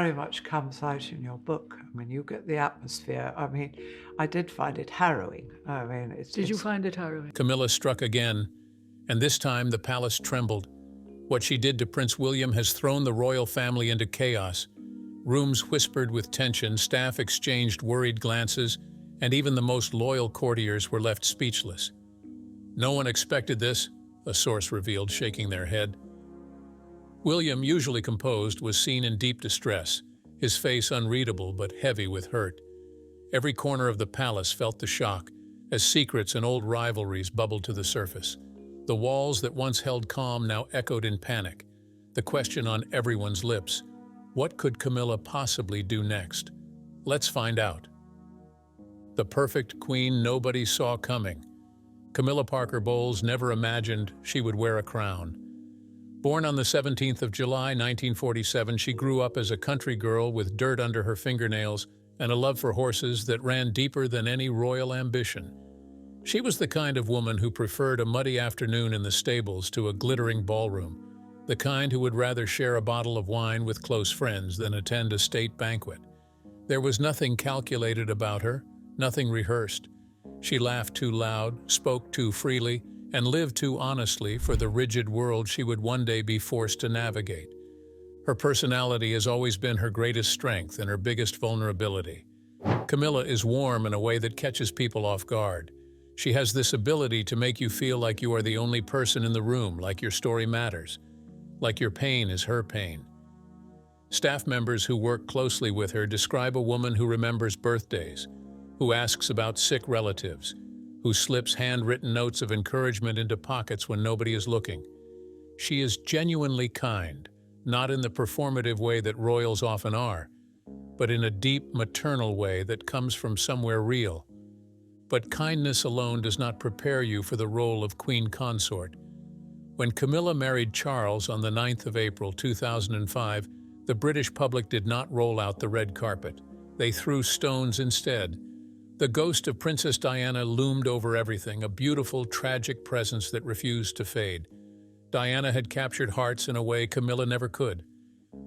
very much comes out in your book. I mean, you get the atmosphere. I mean, I did find it harrowing. I mean, Did you find it harrowing? Camilla struck again, and this time the palace trembled. What she did to Prince William has thrown the royal family into chaos. Rooms whispered with tension, staff exchanged worried glances, and even the most loyal courtiers were left speechless. "No one expected this," a source revealed, shaking their head. William, usually composed, was seen in deep distress, his face unreadable but heavy with hurt. Every corner of the palace felt the shock, as secrets and old rivalries bubbled to the surface. The walls that once held calm now echoed in panic. The question on everyone's lips: what could Camilla possibly do next? Let's find out. The perfect queen nobody saw coming. Camilla Parker Bowles never imagined she would wear a crown. Born on the 17th of July, 1947, she grew up as a country girl with dirt under her fingernails and a love for horses that ran deeper than any royal ambition. She was the kind of woman who preferred a muddy afternoon in the stables to a glittering ballroom, the kind who would rather share a bottle of wine with close friends than attend a state banquet. There was nothing calculated about her, nothing rehearsed. She laughed too loud, spoke too freely, and lived too honestly for the rigid world she would one day be forced to navigate. Her personality has always been her greatest strength and her biggest vulnerability. Camilla is warm in a way that catches people off guard. She has this ability to make you feel like you are the only person in the room, like your story matters, like your pain is her pain. Staff members who work closely with her describe a woman who remembers birthdays, who asks about sick relatives, who slips handwritten notes of encouragement into pockets when nobody is looking. She is genuinely kind, not in the performative way that royals often are, but in a deep maternal way that comes from somewhere real. But kindness alone does not prepare you for the role of queen consort. When Camilla married Charles on the 9th of April 2005, the British public did not roll out the red carpet. They threw stones instead. The ghost of Princess Diana loomed over everything, a beautiful, tragic presence that refused to fade. Diana had captured hearts in a way Camilla never could.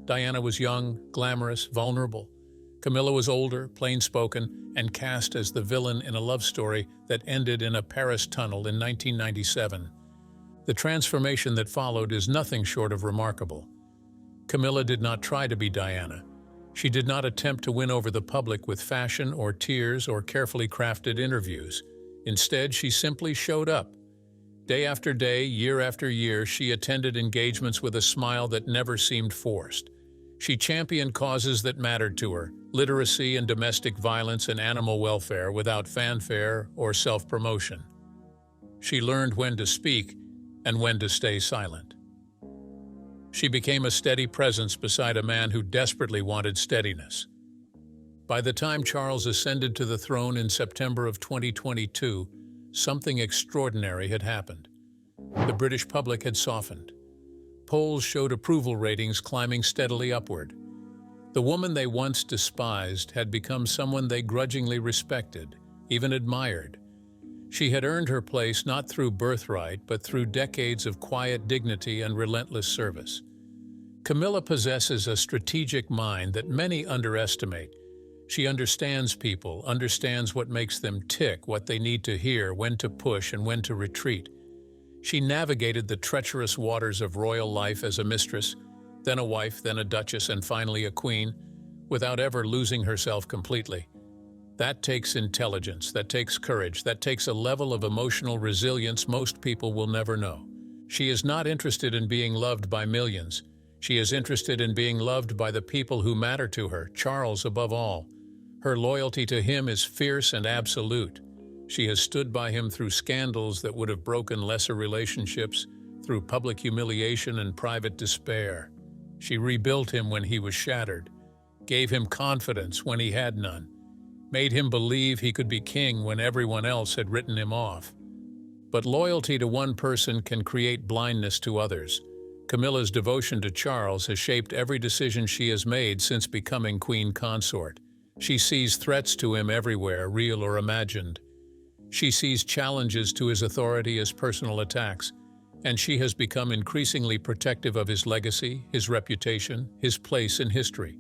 Diana was young, glamorous, vulnerable. Camilla was older, plain-spoken, and cast as the villain in a love story that ended in a Paris tunnel in 1997. The transformation that followed is nothing short of remarkable. Camilla did not try to be Diana. She did not attempt to win over the public with fashion or tears or carefully crafted interviews. Instead, she simply showed up. Day after day, year after year, she attended engagements with a smile that never seemed forced. She championed causes that mattered to her, literacy and domestic violence and animal welfare, without fanfare or self-promotion. She learned when to speak and when to stay silent. She became a steady presence beside a man who desperately wanted steadiness. By the time Charles ascended to the throne in September of 2022, something extraordinary had happened. The British public had softened. Polls showed approval ratings climbing steadily upward. The woman they once despised had become someone they grudgingly respected, even admired. She had earned her place not through birthright, but through decades of quiet dignity and relentless service. Camilla possesses a strategic mind that many underestimate. She understands people, understands what makes them tick, what they need to hear, when to push and when to retreat. She navigated the treacherous waters of royal life as a mistress, then a wife, then a duchess, and finally a queen, without ever losing herself completely. That takes intelligence, that takes courage, that takes a level of emotional resilience most people will never know. She is not interested in being loved by millions. She is interested in being loved by the people who matter to her, Charles above all. Her loyalty to him is fierce and absolute. She has stood by him through scandals that would have broken lesser relationships, through public humiliation and private despair. She rebuilt him when he was shattered, gave him confidence when he had none, made him believe he could be king when everyone else had written him off. But loyalty to one person can create blindness to others. Camilla's devotion to Charles has shaped every decision she has made since becoming queen consort. She sees threats to him everywhere, real or imagined. She sees challenges to his authority as personal attacks, and she has become increasingly protective of his legacy, his reputation, his place in history.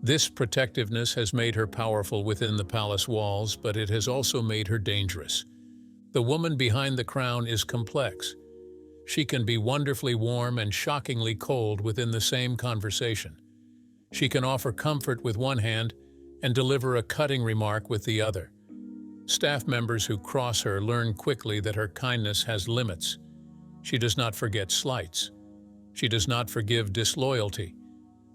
This protectiveness has made her powerful within the palace walls, but it has also made her dangerous. The woman behind the crown is complex. She can be wonderfully warm and shockingly cold within the same conversation. She can offer comfort with one hand and deliver a cutting remark with the other. Staff members who cross her learn quickly that her kindness has limits. She does not forget slights. She does not forgive disloyalty.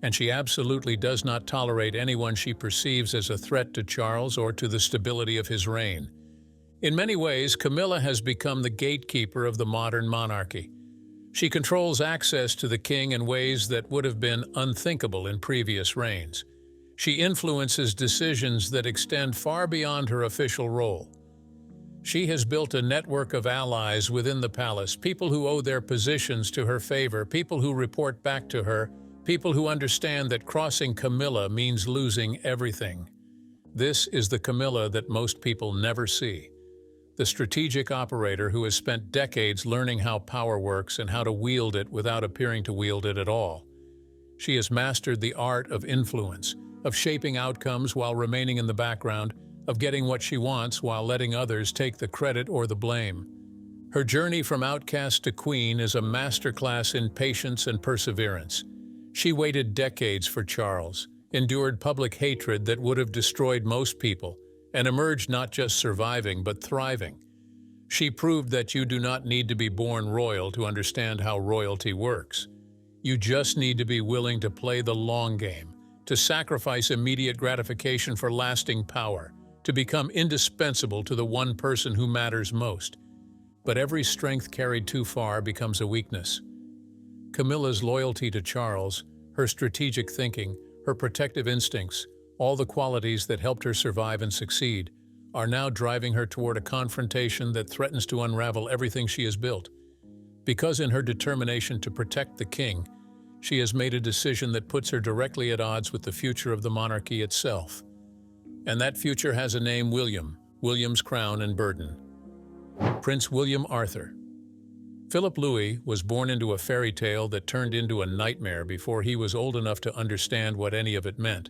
And she absolutely does not tolerate anyone she perceives as a threat to Charles or to the stability of his reign. In many ways, Camilla has become the gatekeeper of the modern monarchy. She controls access to the king in ways that would have been unthinkable in previous reigns. She influences decisions that extend far beyond her official role. She has built a network of allies within the palace, people who owe their positions to her favor, people who report back to her, people who understand that crossing Camilla means losing everything. This is the Camilla that most people never see. The strategic operator who has spent decades learning how power works and how to wield it without appearing to wield it at all. She has mastered the art of influence, of shaping outcomes while remaining in the background, of getting what she wants while letting others take the credit or the blame. Her journey from outcast to queen is a masterclass in patience and perseverance. She waited decades for Charles, endured public hatred that would have destroyed most people, and emerged not just surviving but thriving. She proved that you do not need to be born royal to understand how royalty works. You just need to be willing to play the long game, to sacrifice immediate gratification for lasting power, to become indispensable to the one person who matters most. But every strength carried too far becomes a weakness. Camilla's loyalty to Charles, her strategic thinking, her protective instincts, all the qualities that helped her survive and succeed, are now driving her toward a confrontation that threatens to unravel everything she has built. Because in her determination to protect the king, she has made a decision that puts her directly at odds with the future of the monarchy itself. And that future has a name: William, William's crown and burden. Prince William Arthur. Philip Louis was born into a fairy tale that turned into a nightmare before he was old enough to understand what any of it meant.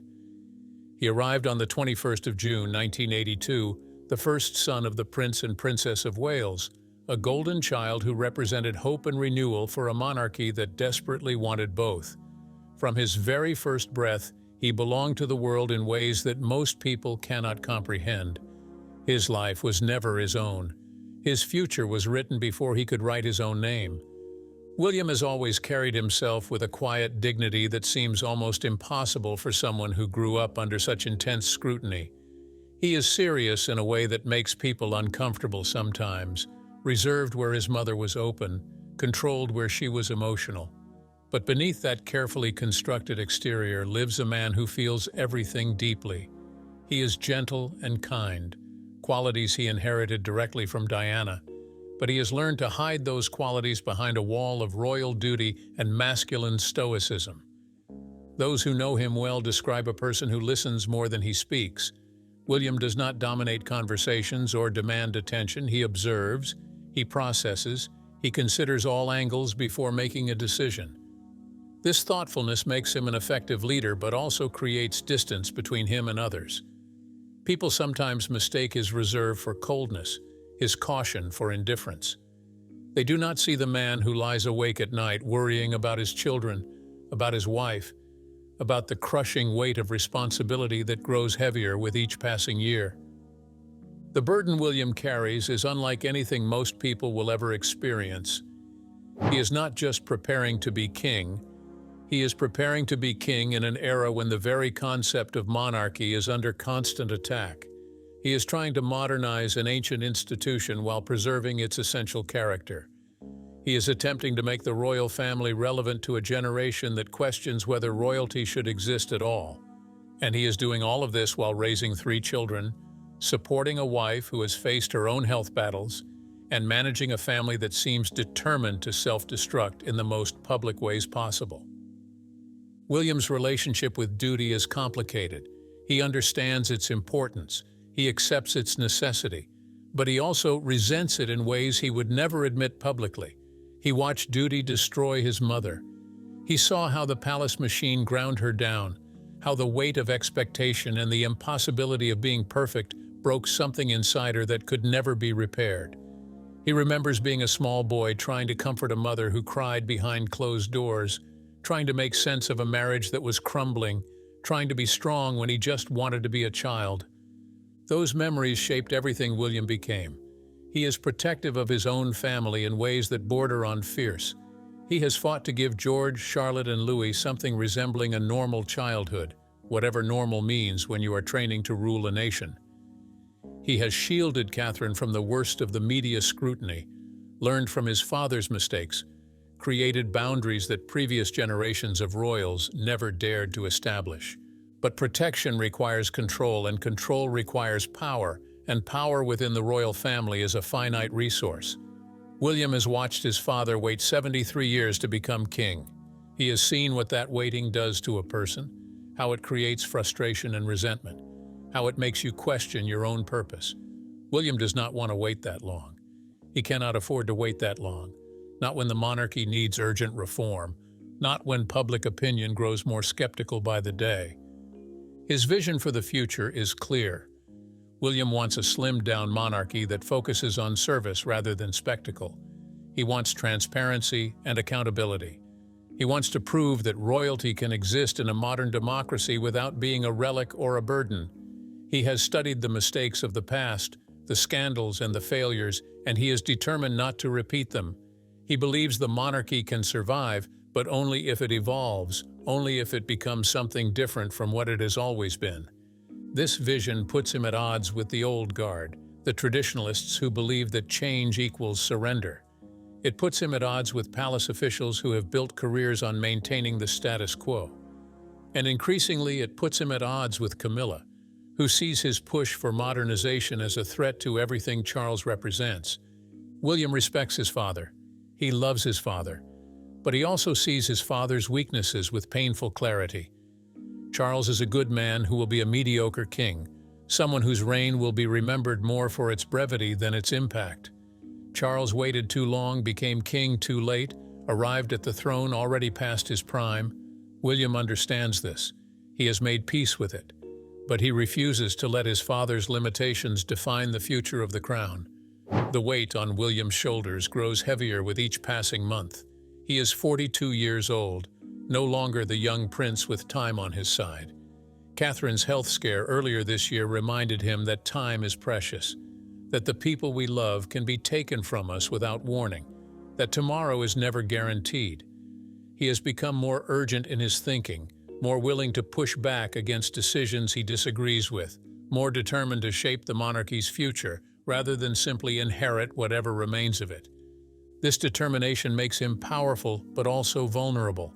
He arrived on the 21st of June, 1982, the first son of the Prince and Princess of Wales, a golden child who represented hope and renewal for a monarchy that desperately wanted both. From his very first breath, he belonged to the world in ways that most people cannot comprehend. His life was never his own. His future was written before he could write his own name. William has always carried himself with a quiet dignity that seems almost impossible for someone who grew up under such intense scrutiny. He is serious in a way that makes people uncomfortable sometimes, reserved where his mother was open, controlled where she was emotional. But beneath that carefully constructed exterior lives a man who feels everything deeply. He is gentle and kind, qualities he inherited directly from Diana, but he has learned to hide those qualities behind a wall of royal duty and masculine stoicism. Those who know him well describe a person who listens more than he speaks. William does not dominate conversations or demand attention. He observes, he processes, he considers all angles before making a decision. This thoughtfulness makes him an effective leader, but also creates distance between him and others. People sometimes mistake his reserve for coldness, his caution for indifference. They do not see the man who lies awake at night worrying about his children, about his wife, about the crushing weight of responsibility that grows heavier with each passing year. The burden William carries is unlike anything most people will ever experience. He is not just preparing to be king, he is preparing to be king in an era when the very concept of monarchy is under constant attack. He is trying to modernize an ancient institution while preserving its essential character. He is attempting to make the royal family relevant to a generation that questions whether royalty should exist at all. And he is doing all of this while raising 3 children, supporting a wife who has faced her own health battles, and managing a family that seems determined to self-destruct in the most public ways possible. William's relationship with duty is complicated. He understands its importance. He accepts its necessity. But he also resents it in ways he would never admit publicly. He watched duty destroy his mother. He saw how the palace machine ground her down, how the weight of expectation and the impossibility of being perfect broke something inside her that could never be repaired. He remembers being a small boy trying to comfort a mother who cried behind closed doors, trying to make sense of a marriage that was crumbling, trying to be strong when he just wanted to be a child. Those memories shaped everything William became. He is protective of his own family in ways that border on fierce. He has fought to give George, Charlotte, and Louis something resembling a normal childhood, whatever normal means when you are training to rule a nation. He has shielded Catherine from the worst of the media scrutiny, learned from his father's mistakes, created boundaries that previous generations of royals never dared to establish. But protection requires control, and control requires power, and power within the royal family is a finite resource. William has watched his father wait 73 years to become king. He has seen what that waiting does to a person, how it creates frustration and resentment, how it makes you question your own purpose. William does not want to wait that long. He cannot afford to wait that long, not when the monarchy needs urgent reform, not when public opinion grows more skeptical by the day. His vision for the future is clear. William wants a slimmed-down monarchy that focuses on service rather than spectacle. He wants transparency and accountability. He wants to prove that royalty can exist in a modern democracy without being a relic or a burden. He has studied the mistakes of the past, the scandals and the failures, and he is determined not to repeat them. He believes the monarchy can survive, but only if it evolves, only if it becomes something different from what it has always been. This vision puts him at odds with the old guard, the traditionalists who believe that change equals surrender. It puts him at odds with palace officials who have built careers on maintaining the status quo. And increasingly, it puts him at odds with Camilla, who sees his push for modernization as a threat to everything Charles represents. William respects his father. He loves his father. But he also sees his father's weaknesses with painful clarity. Charles is a good man who will be a mediocre king, someone whose reign will be remembered more for its brevity than its impact. Charles waited too long, became king too late, arrived at the throne already past his prime. William understands this. He has made peace with it. But he refuses to let his father's limitations define the future of the crown. The weight on William's shoulders grows heavier with each passing month. He is 42 years old, no longer the young prince with time on his side. Catherine's health scare earlier this year reminded him that time is precious, that the people we love can be taken from us without warning, that tomorrow is never guaranteed. He has become more urgent in his thinking, more willing to push back against decisions he disagrees with, more determined to shape the monarchy's future rather than simply inherit whatever remains of it. This determination makes him powerful but also vulnerable.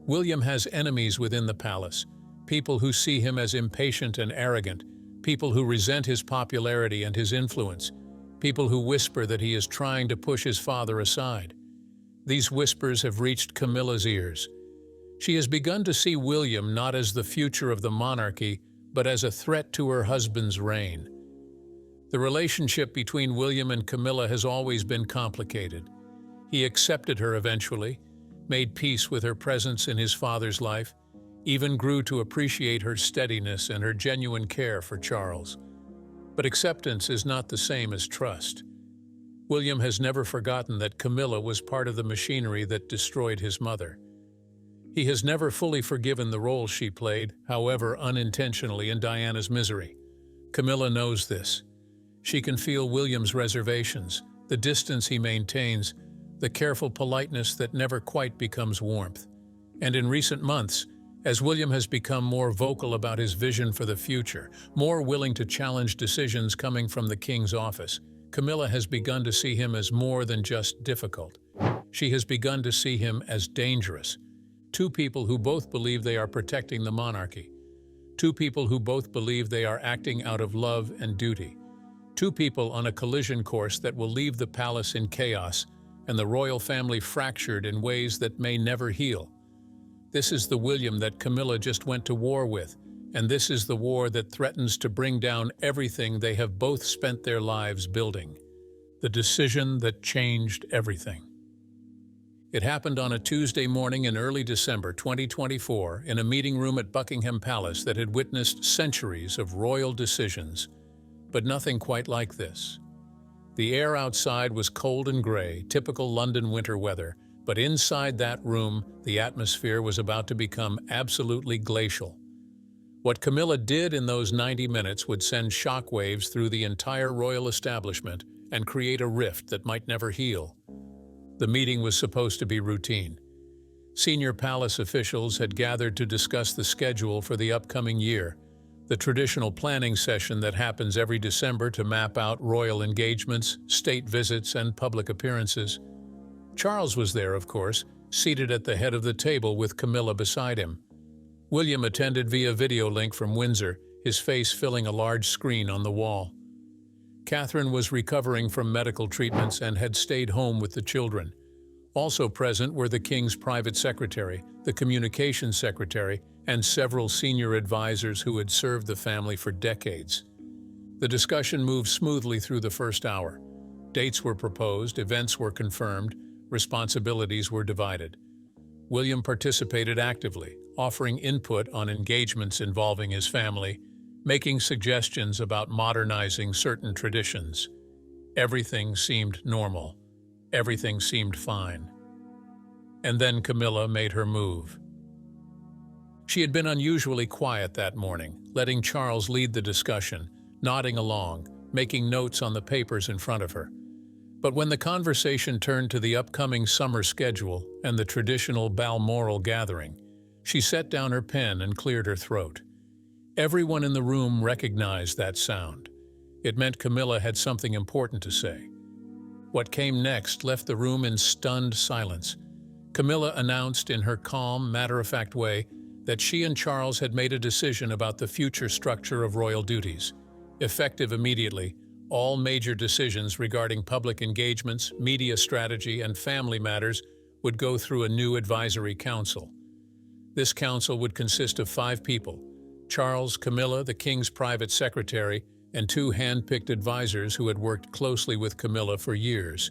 William has enemies within the palace, people who see him as impatient and arrogant, people who resent his popularity and his influence, people who whisper that he is trying to push his father aside. These whispers have reached Camilla's ears. She has begun to see William not as the future of the monarchy, but as a threat to her husband's reign. The relationship between William and Camilla has always been complicated. He accepted her eventually, made peace with her presence in his father's life, even grew to appreciate her steadiness and her genuine care for Charles. But acceptance is not the same as trust. William has never forgotten that Camilla was part of the machinery that destroyed his mother. He has never fully forgiven the role she played, however unintentionally, in Diana's misery. Camilla knows this. She can feel William's reservations, the distance he maintains, the careful politeness that never quite becomes warmth. And in recent months, as William has become more vocal about his vision for the future, more willing to challenge decisions coming from the king's office, Camilla has begun to see him as more than just difficult. She has begun to see him as dangerous. Two people who both believe they are protecting the monarchy. Two people who both believe they are acting out of love and duty. Two people on a collision course that will leave the palace in chaos and the royal family fractured in ways that may never heal. This is the William that Camilla just went to war with, and this is the war that threatens to bring down everything they have both spent their lives building. The decision that changed everything. It happened on a Tuesday morning in early December 2024 in a meeting room at Buckingham Palace that had witnessed centuries of royal decisions, but nothing quite like this. The air outside was cold and gray, typical London winter weather, but inside that room, the atmosphere was about to become absolutely glacial. What Camilla did in those 90 minutes would send shockwaves through the entire royal establishment and create a rift that might never heal. The meeting was supposed to be routine. Senior palace officials had gathered to discuss the schedule for the upcoming year, the traditional planning session that happens every December to map out royal engagements, state visits, and public appearances. Charles was there, of course, seated at the head of the table with Camilla beside him. William attended via video link from Windsor, his face filling a large screen on the wall. Catherine was recovering from medical treatments and had stayed home with the children. Also present were the King's private secretary, the communications secretary, and several senior advisors who had served the family for decades. The discussion moved smoothly through the first hour. Dates were proposed, events were confirmed, responsibilities were divided. William participated actively, offering input on engagements involving his family, making suggestions about modernizing certain traditions. Everything seemed normal. Everything seemed fine. And then Camilla made her move. She had been unusually quiet that morning, letting Charles lead the discussion, nodding along, making notes on the papers in front of her. But when the conversation turned to the upcoming summer schedule and the traditional Balmoral gathering, she set down her pen and cleared her throat. Everyone in the room recognized that sound. It meant Camilla had something important to say. What came next left the room in stunned silence. Camilla announced in her calm, matter-of-fact way that she and Charles had made a decision about the future structure of royal duties. Effective immediately, all major decisions regarding public engagements, media strategy, and family matters would go through a new advisory council. This council would consist of 5 people: Charles, Camilla, the King's private secretary, and 2 hand-picked advisors who had worked closely with Camilla for years.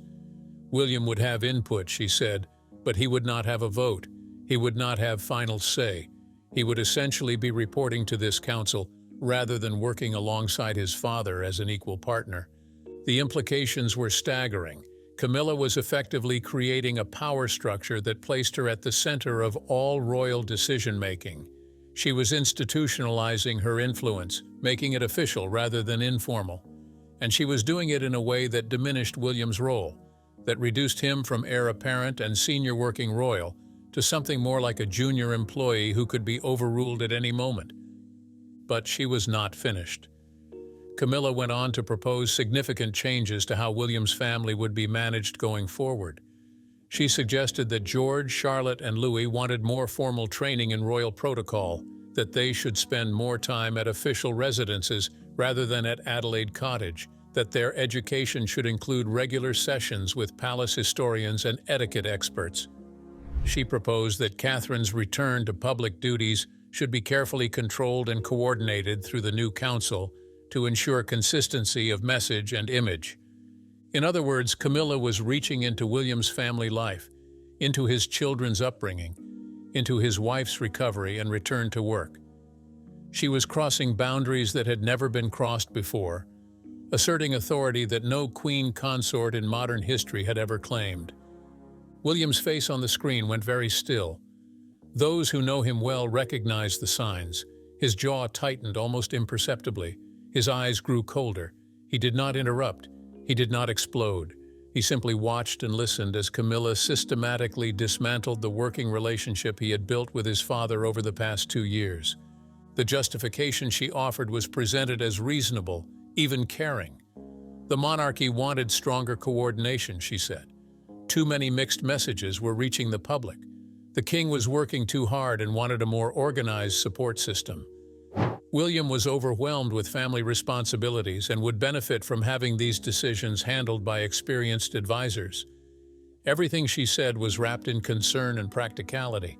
William would have input, she said, but he would not have a vote. He would not have final say. He would essentially be reporting to this council rather than working alongside his father as an equal partner. The implications were staggering. Camilla was effectively creating a power structure that placed her at the center of all royal decision-making. She was institutionalizing her influence, making it official rather than informal. And she was doing it in a way that diminished William's role, that reduced him from heir apparent and senior working royal to something more like a junior employee who could be overruled at any moment. But she was not finished. Camilla went on to propose significant changes to how William's family would be managed going forward. She suggested that George, Charlotte, and Louis wanted more formal training in royal protocol, that they should spend more time at official residences rather than at Adelaide Cottage, that their education should include regular sessions with palace historians and etiquette experts. She proposed that Catherine's return to public duties should be carefully controlled and coordinated through the new council to ensure consistency of message and image. In other words, Camilla was reaching into William's family life, into his children's upbringing, into his wife's recovery and return to work. She was crossing boundaries that had never been crossed before, asserting authority that no queen consort in modern history had ever claimed. William's face on the screen went very still. Those who know him well recognized the signs. His jaw tightened almost imperceptibly. His eyes grew colder. He did not interrupt. He did not explode. He simply watched and listened as Camilla systematically dismantled the working relationship he had built with his father over the past 2 years. The justification she offered was presented as reasonable, even caring. The monarchy wanted stronger coordination, she said. Too many mixed messages were reaching the public. The king was working too hard and wanted a more organized support system. William was overwhelmed with family responsibilities and would benefit from having these decisions handled by experienced advisors. Everything she said was wrapped in concern and practicality.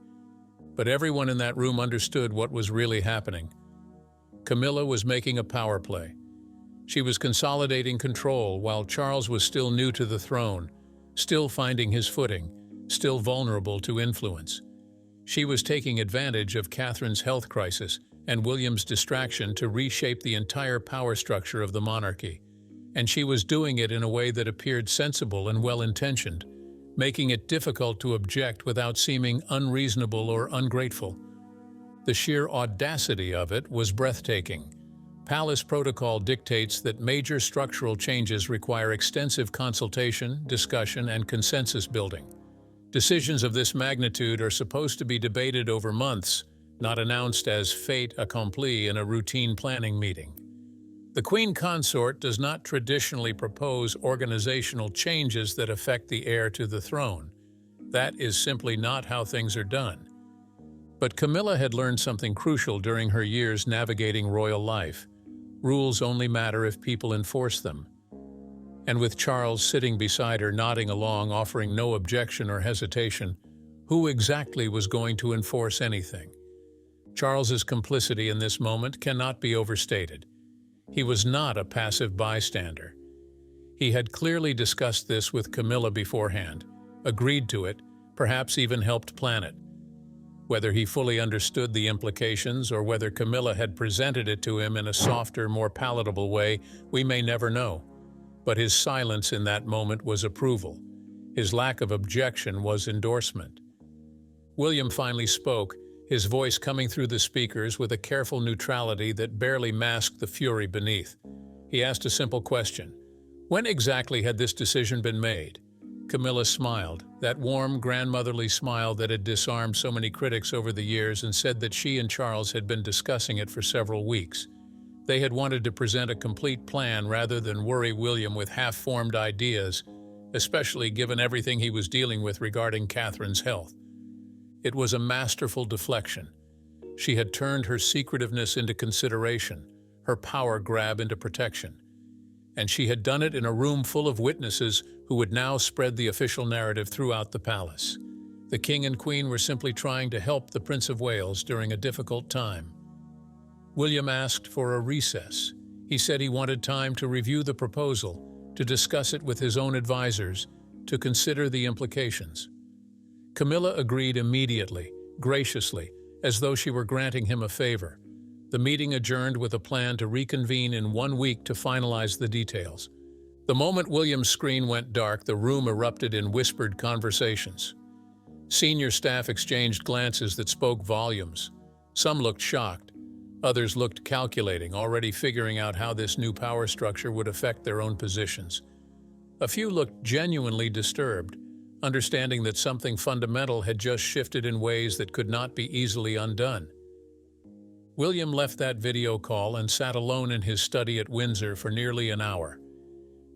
But everyone in that room understood what was really happening. Camilla was making a power play. She was consolidating control while Charles was still new to the throne, still finding his footing, still vulnerable to influence. She was taking advantage of Catherine's health crisis and William's distraction to reshape the entire power structure of the monarchy, and she was doing it in a way that appeared sensible and well-intentioned, making it difficult to object without seeming unreasonable or ungrateful. The sheer audacity of it was breathtaking. Palace protocol dictates that major structural changes require extensive consultation, discussion, and consensus building. Decisions of this magnitude are supposed to be debated over months, not announced as fait accompli in a routine planning meeting. The Queen Consort does not traditionally propose organizational changes that affect the heir to the throne. That is simply not how things are done. But Camilla had learned something crucial during her years navigating royal life. Rules only matter if people enforce them. And with Charles sitting beside her, nodding along, offering no objection or hesitation, who exactly was going to enforce anything? Charles's complicity in this moment cannot be overstated. He was not a passive bystander. He had clearly discussed this with Camilla beforehand, agreed to it, perhaps even helped plan it. Whether he fully understood the implications or whether Camilla had presented it to him in a softer, more palatable way, we may never know. But his silence in that moment was approval. His lack of objection was endorsement. William finally spoke, his voice coming through the speakers with a careful neutrality that barely masked the fury beneath. He asked a simple question. When exactly had this decision been made? Camilla smiled, that warm, grandmotherly smile that had disarmed so many critics over the years, and said that she and Charles had been discussing it for several weeks. They had wanted to present a complete plan rather than worry William with half-formed ideas, especially given everything he was dealing with regarding Catherine's health. It was a masterful deflection. She had turned her secretiveness into consideration, her power grab into protection. And she had done it in a room full of witnesses who would now spread the official narrative throughout the palace. The king and queen were simply trying to help the Prince of Wales during a difficult time. William asked for a recess. He said he wanted time to review the proposal, to discuss it with his own advisors, to consider the implications. Camilla agreed immediately, graciously, as though she were granting him a favor. The meeting adjourned with a plan to reconvene in 1 week to finalize the details. The moment William's screen went dark, the room erupted in whispered conversations. Senior staff exchanged glances that spoke volumes. Some looked shocked. Others looked calculating, already figuring out how this new power structure would affect their own positions. A few looked genuinely disturbed, understanding that something fundamental had just shifted in ways that could not be easily undone. William left that video call and sat alone in his study at Windsor for nearly an hour.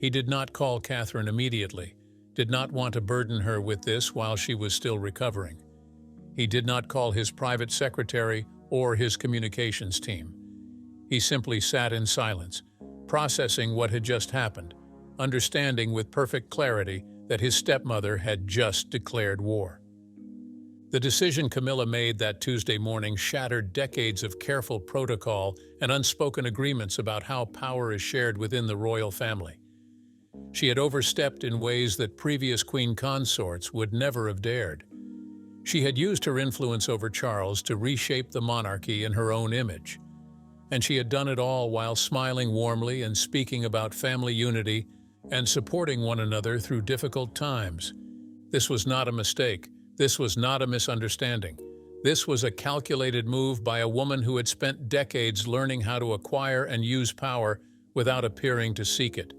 He did not call Catherine immediately, did not want to burden her with this while she was still recovering. He did not call his private secretary or his communications team. He simply sat in silence, processing what had just happened, understanding with perfect clarity that his stepmother had just declared war. The decision Camilla made that Tuesday morning shattered decades of careful protocol and unspoken agreements about how power is shared within the royal family. She had overstepped in ways that previous queen consorts would never have dared. She had used her influence over Charles to reshape the monarchy in her own image. And she had done it all while smiling warmly and speaking about family unity and supporting one another through difficult times. This was not a mistake. This was not a misunderstanding. This was a calculated move by a woman who had spent decades learning how to acquire and use power without appearing to seek it.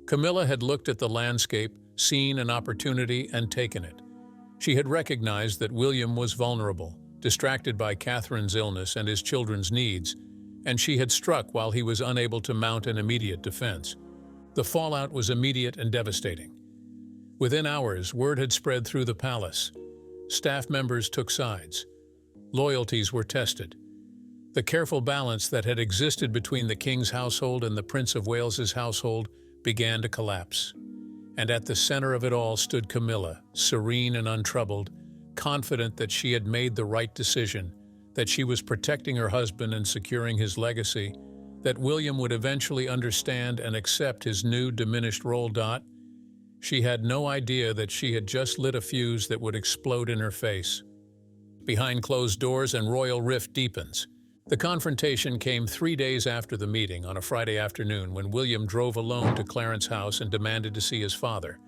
Camilla had looked at the landscape, seen an opportunity, and taken it. She had recognized that William was vulnerable, distracted by Catherine's illness and his children's needs, and she had struck while he was unable to mount an immediate defense. The fallout was immediate and devastating. Within hours, word had spread through the palace. Staff members took sides. Loyalties were tested. The careful balance that had existed between the king's household and the Prince of Wales's household began to collapse. And at the center of it all stood Camilla, serene and untroubled, confident that she had made the right decision, that she was protecting her husband and securing his legacy, that William would eventually understand and accept his new diminished role. She had no idea that she had just lit a fuse that would explode in her face. Behind closed doors, and royal rift deepens. The confrontation came 3 days after the meeting on a Friday afternoon when William drove alone to Clarence's house and demanded to see his father.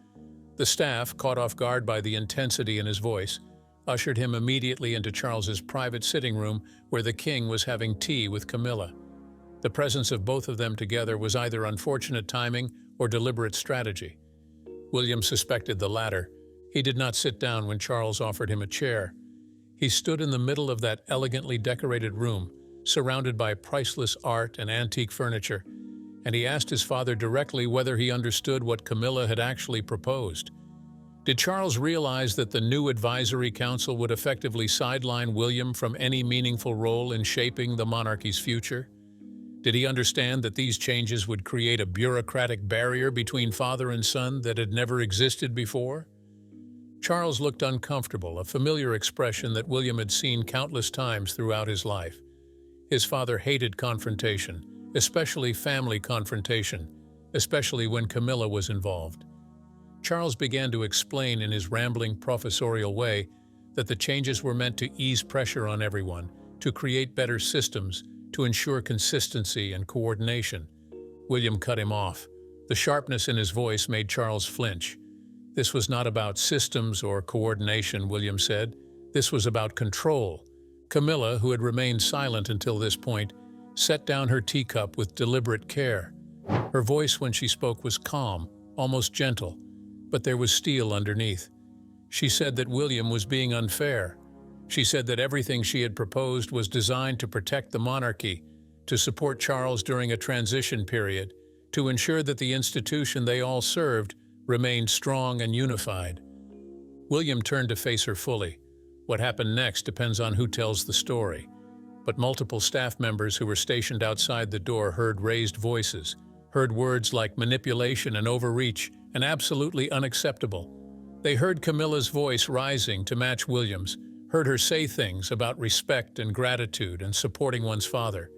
The staff, caught off guard by the intensity in his voice, ushered him immediately into Charles's private sitting room where the king was having tea with Camilla. The presence of both of them together was either unfortunate timing or deliberate strategy. William suspected the latter. He did not sit down when Charles offered him a chair. He stood in the middle of that elegantly decorated room, surrounded by priceless art and antique furniture, and he asked his father directly whether he understood what Camilla had actually proposed. Did Charles realize that the new advisory council would effectively sideline William from any meaningful role in shaping the monarchy's future? Did he understand that these changes would create a bureaucratic barrier between father and son that had never existed before? Charles looked uncomfortable, a familiar expression that William had seen countless times throughout his life. His father hated confrontation, especially family confrontation, especially when Camilla was involved. Charles began to explain in his rambling professorial way that the changes were meant to ease pressure on everyone, to create better systems, to ensure consistency and coordination. William cut him off. The sharpness in his voice made Charles flinch. This was not about systems or coordination, William said. This was about control. Camilla, who had remained silent until this point, set down her teacup with deliberate care. Her voice when she spoke was calm, almost gentle, but there was steel underneath. She said that William was being unfair. She said that everything she had proposed was designed to protect the monarchy, to support Charles during a transition period, to ensure that the institution they all served remained strong and unified. William turned to face her fully. What happened next depends on who tells the story. But multiple staff members who were stationed outside the door heard raised voices, heard words like manipulation and overreach, and absolutely unacceptable. They heard Camilla's voice rising to match William's, heard her say things about respect and gratitude and supporting one's father.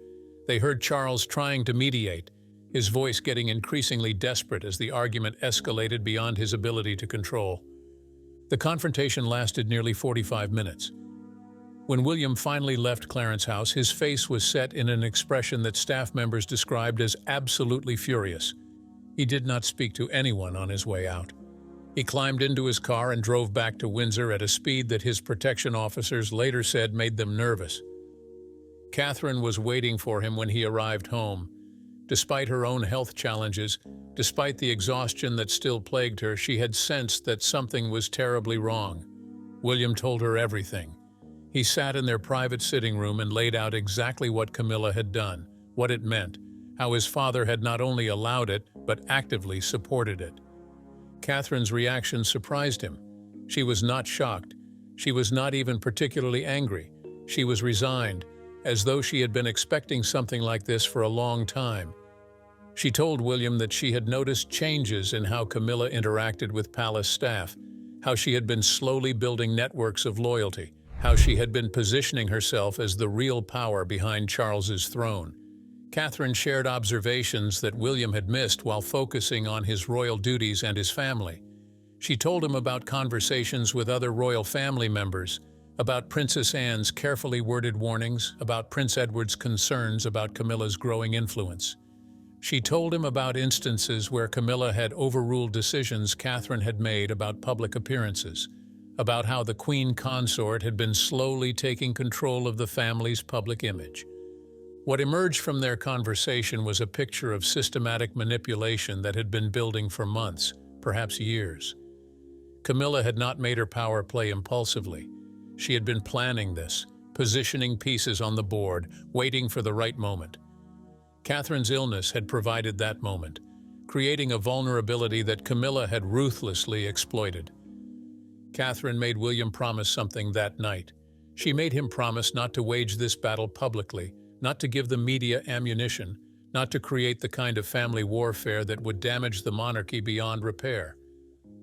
They heard Charles trying to mediate, his voice getting increasingly desperate as the argument escalated beyond his ability to control. The confrontation lasted nearly 45 minutes. When William finally left Clarence's house, his face was set in an expression that staff members described as absolutely furious. He did not speak to anyone on his way out. He climbed into his car and drove back to Windsor at a speed that his protection officers later said made them nervous. Catherine was waiting for him when he arrived home. Despite her own health challenges, despite the exhaustion that still plagued her, she had sensed that something was terribly wrong. William told her everything. He sat in their private sitting room and laid out exactly what Camilla had done, what it meant, how his father had not only allowed it, but actively supported it. Catherine's reaction surprised him. She was not shocked. She was not even particularly angry. She was resigned, as though she had been expecting something like this for a long time. She told William that she had noticed changes in how Camilla interacted with palace staff, how she had been slowly building networks of loyalty, how she had been positioning herself as the real power behind Charles's throne. Catherine shared observations that William had missed while focusing on his royal duties and his family. She told him about conversations with other royal family members, about Princess Anne's carefully worded warnings, about Prince Edward's concerns about Camilla's growing influence. She told him about instances where Camilla had overruled decisions Catherine had made about public appearances, about how the Queen Consort had been slowly taking control of the family's public image. What emerged from their conversation was a picture of systematic manipulation that had been building for months, perhaps years. Camilla had not made her power play impulsively. She had been planning this, positioning pieces on the board, waiting for the right moment. Catherine's illness had provided that moment, creating a vulnerability that Camilla had ruthlessly exploited. Catherine made William promise something that night. She made him promise not to wage this battle publicly, not to give the media ammunition, not to create the kind of family warfare that would damage the monarchy beyond repair.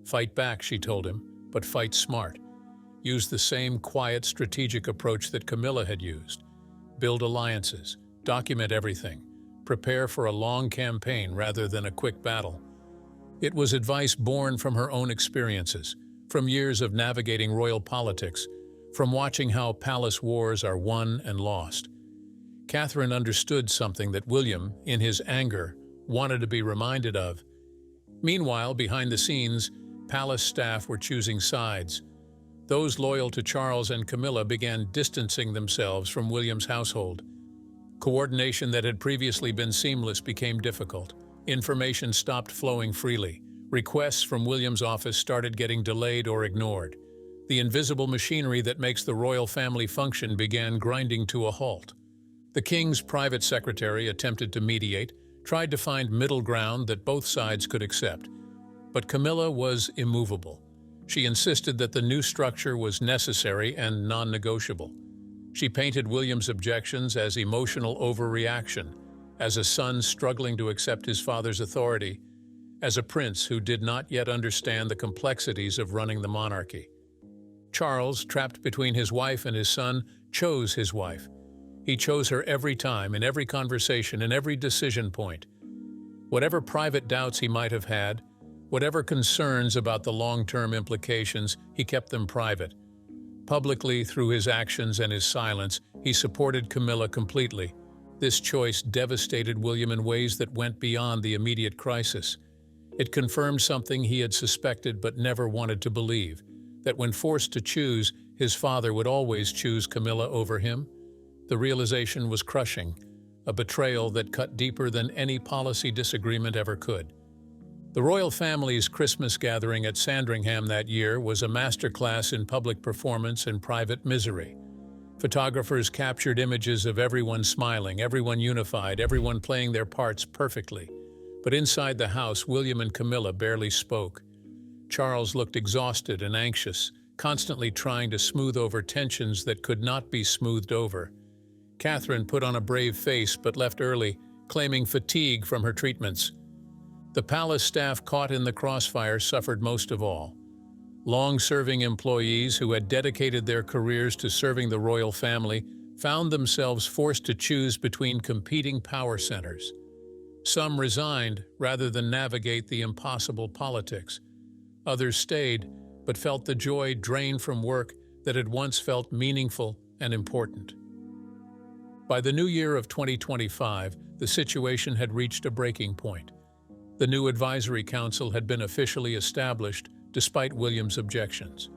Fight back, she told him, but fight smart. Use the same quiet, strategic approach that Camilla had used. Build alliances, document everything, prepare for a long campaign rather than a quick battle. It was advice born from her own experiences, from years of navigating royal politics, from watching how palace wars are won and lost. Catherine understood something that William, in his anger, wanted to be reminded of. Meanwhile, behind the scenes, palace staff were choosing sides. Those loyal to Charles and Camilla began distancing themselves from William's household. Coordination that had previously been seamless became difficult. Information stopped flowing freely. Requests from William's office started getting delayed or ignored. The invisible machinery that makes the royal family function began grinding to a halt. The king's private secretary attempted to mediate, tried to find middle ground that both sides could accept. But Camilla was immovable. She insisted that the new structure was necessary and non-negotiable. She painted William's objections as emotional overreaction, as a son struggling to accept his father's authority, as a prince who did not yet understand the complexities of running the monarchy. Charles, trapped between his wife and his son, chose his wife. He chose her every time, in every conversation, in every decision point. Whatever private doubts he might have had, whatever concerns about the long-term implications, he kept them private. Publicly, through his actions and his silence, he supported Camilla completely. This choice devastated William in ways that went beyond the immediate crisis. It confirmed something he had suspected but never wanted to believe, that when forced to choose, his father would always choose Camilla over him. The realization was crushing, a betrayal that cut deeper than any policy disagreement ever could. The royal family's Christmas gathering at Sandringham that year was a masterclass in public performance and private misery. Photographers captured images of everyone smiling, everyone unified, everyone playing their parts perfectly. But inside the house, William and Camilla barely spoke. Charles looked exhausted and anxious, constantly trying to smooth over tensions that could not be smoothed over. Catherine put on a brave face but left early, claiming fatigue from her treatments. The palace staff caught in the crossfire suffered most of all. Long-serving employees who had dedicated their careers to serving the royal family found themselves forced to choose between competing power centers. Some resigned rather than navigate the impossible politics. Others stayed, but felt the joy drained from work that had once felt meaningful and important. By the new year of 2025, the situation had reached a breaking point. The new advisory council had been officially established, despite William's objections.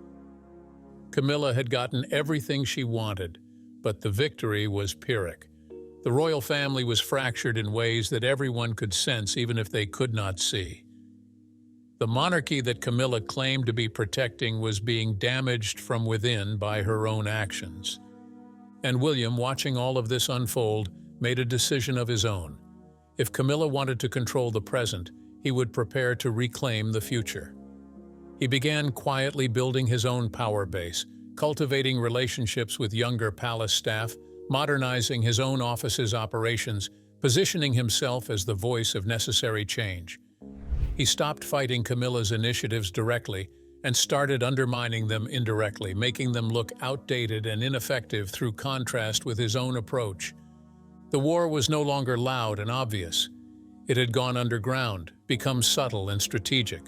Camilla had gotten everything she wanted, but the victory was Pyrrhic. The royal family was fractured in ways that everyone could sense even if they could not see. The monarchy that Camilla claimed to be protecting was being damaged from within by her own actions. And William, watching all of this unfold, made a decision of his own. If Camilla wanted to control the present, he would prepare to reclaim the future. He began quietly building his own power base, cultivating relationships with younger palace staff, modernizing his own office's operations, positioning himself as the voice of necessary change. He stopped fighting Camilla's initiatives directly and started undermining them indirectly, making them look outdated and ineffective through contrast with his own approach. The war was no longer loud and obvious. It had gone underground, become subtle and strategic.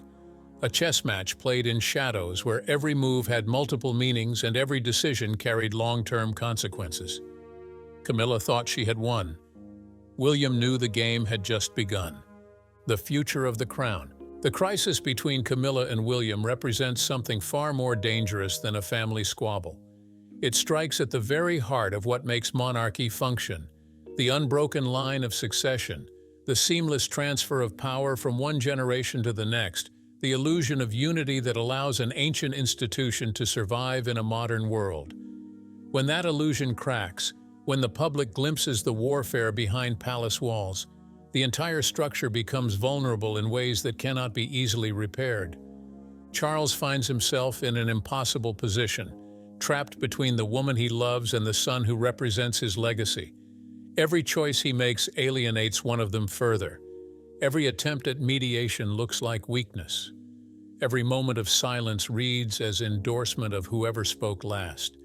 A chess match played in shadows where every move had multiple meanings and every decision carried long-term consequences. Camilla thought she had won. William knew the game had just begun. The future of the crown. The crisis between Camilla and William represents something far more dangerous than a family squabble. It strikes at the very heart of what makes monarchy function, the unbroken line of succession, the seamless transfer of power from one generation to the next, the illusion of unity that allows an ancient institution to survive in a modern world. When that illusion cracks, when the public glimpses the warfare behind palace walls, the entire structure becomes vulnerable in ways that cannot be easily repaired. Charles finds himself in an impossible position, trapped between the woman he loves and the son who represents his legacy. Every choice he makes alienates one of them further. Every attempt at mediation looks like weakness. Every moment of silence reads as endorsement of whoever spoke last.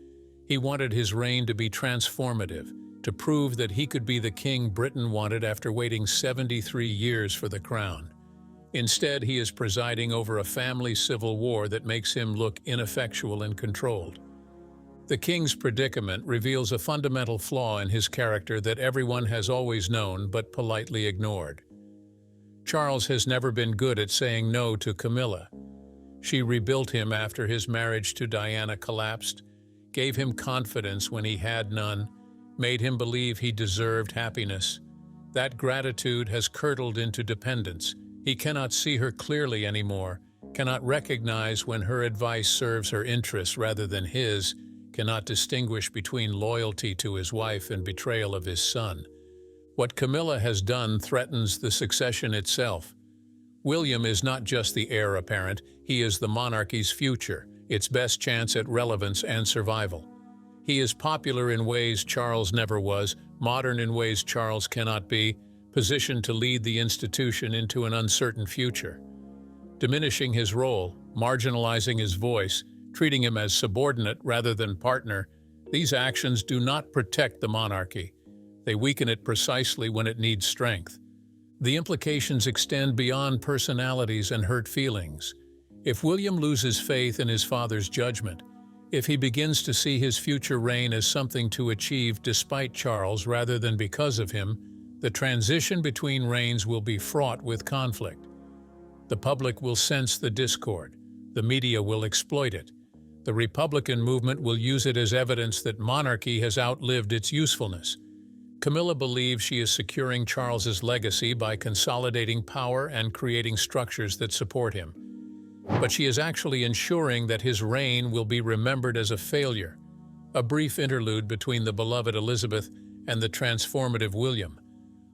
He wanted his reign to be transformative, to prove that he could be the king Britain wanted after waiting 73 years for the crown. Instead, he is presiding over a family civil war that makes him look ineffectual and controlled. The king's predicament reveals a fundamental flaw in his character that everyone has always known but politely ignored. Charles has never been good at saying no to Camilla. She rebuilt him after his marriage to Diana collapsed, gave him confidence when he had none, made him believe he deserved happiness. That gratitude has curdled into dependence. He cannot see her clearly anymore, cannot recognize when her advice serves her interests rather than his, cannot distinguish between loyalty to his wife and betrayal of his son. What Camilla has done threatens the succession itself. William is not just the heir apparent, he is the monarchy's future, its best chance at relevance and survival. He is popular in ways Charles never was, modern in ways Charles cannot be, positioned to lead the institution into an uncertain future. Diminishing his role, marginalizing his voice, treating him as subordinate rather than partner, these actions do not protect the monarchy. They weaken it precisely when it needs strength. The implications extend beyond personalities and hurt feelings. If William loses faith in his father's judgment, if he begins to see his future reign as something to achieve despite Charles rather than because of him, the transition between reigns will be fraught with conflict. The public will sense the discord. The media will exploit it. The Republican movement will use it as evidence that monarchy has outlived its usefulness. Camilla believes she is securing Charles's legacy by consolidating power and creating structures that support him. But she is actually ensuring that his reign will be remembered as a failure, a brief interlude between the beloved Elizabeth and the transformative William,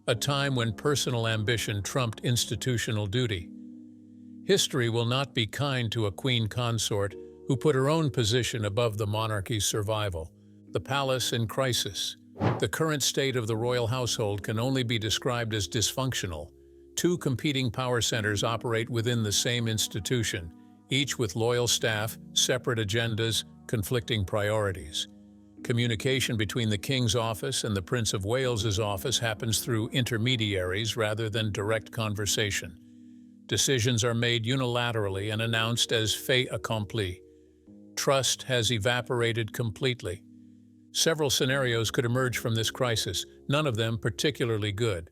a time when personal ambition trumped institutional duty. History will not be kind to a queen consort who put her own position above the monarchy's survival. The palace in crisis. The current state of the royal household can only be described as dysfunctional. Two competing power centers operate within the same institution, each with loyal staff, separate agendas, conflicting priorities. Communication between the King's office and the Prince of Wales's office happens through intermediaries rather than direct conversation. Decisions are made unilaterally and announced as fait accompli. Trust has evaporated completely. Several scenarios could emerge from this crisis, none of them particularly good.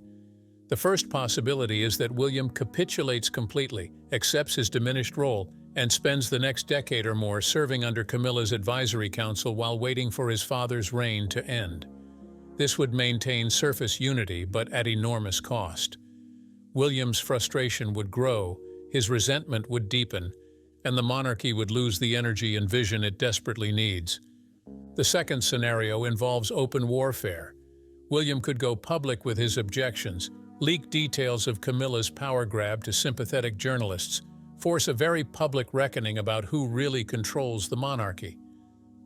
The first possibility is that William capitulates completely, accepts his diminished role, and spends the next decade or more serving under Camilla's advisory council while waiting for his father's reign to end. This would maintain surface unity, but at enormous cost. William's frustration would grow, his resentment would deepen, and the monarchy would lose the energy and vision it desperately needs. The second scenario involves open warfare. William could go public with his objections, leak details of Camilla's power grab to sympathetic journalists, force a very public reckoning about who really controls the monarchy.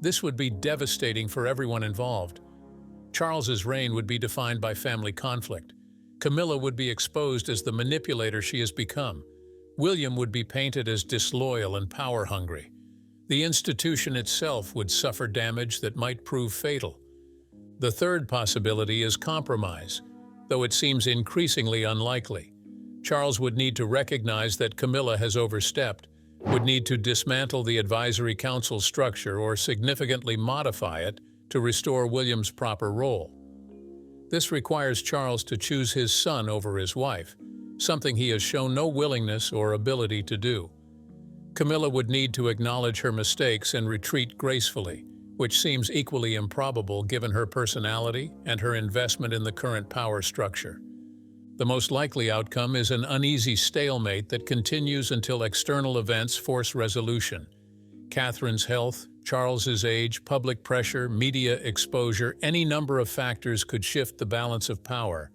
This would be devastating for everyone involved. Charles's reign would be defined by family conflict. Camilla would be exposed as the manipulator she has become. William would be painted as disloyal and power-hungry. The institution itself would suffer damage that might prove fatal. The third possibility is compromise, though it seems increasingly unlikely. Charles would need to recognize that Camilla has overstepped, would need to dismantle the advisory council structure or significantly modify it to restore William's proper role. This requires Charles to choose his son over his wife, something he has shown no willingness or ability to do. Camilla would need to acknowledge her mistakes and retreat gracefully, which seems equally improbable given her personality and her investment in the current power structure. The most likely outcome is an uneasy stalemate that continues until external events force resolution. Catherine's health, Charles's age, public pressure, media exposure, any number of factors could shift the balance of power.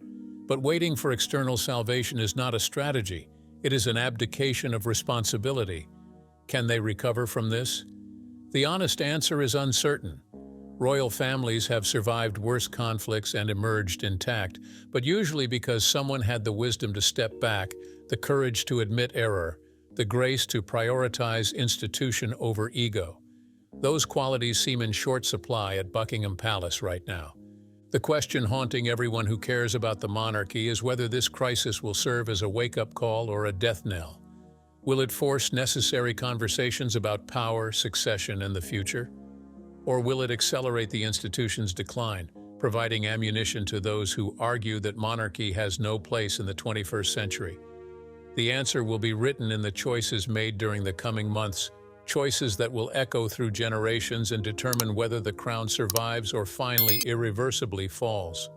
But waiting for external salvation is not a strategy. It is an abdication of responsibility. Can they recover from this? The honest answer is uncertain. Royal families have survived worse conflicts and emerged intact, but usually because someone had the wisdom to step back, the courage to admit error, the grace to prioritize institution over ego. Those qualities seem in short supply at Buckingham Palace right now. The question haunting everyone who cares about the monarchy is whether this crisis will serve as a wake-up call or a death knell. Will it force necessary conversations about power, succession, and the future? Or will it accelerate the institution's decline, providing ammunition to those who argue that monarchy has no place in the 21st century? The answer will be written in the choices made during the coming months, choices that will echo through generations and determine whether the crown survives or finally irreversibly falls.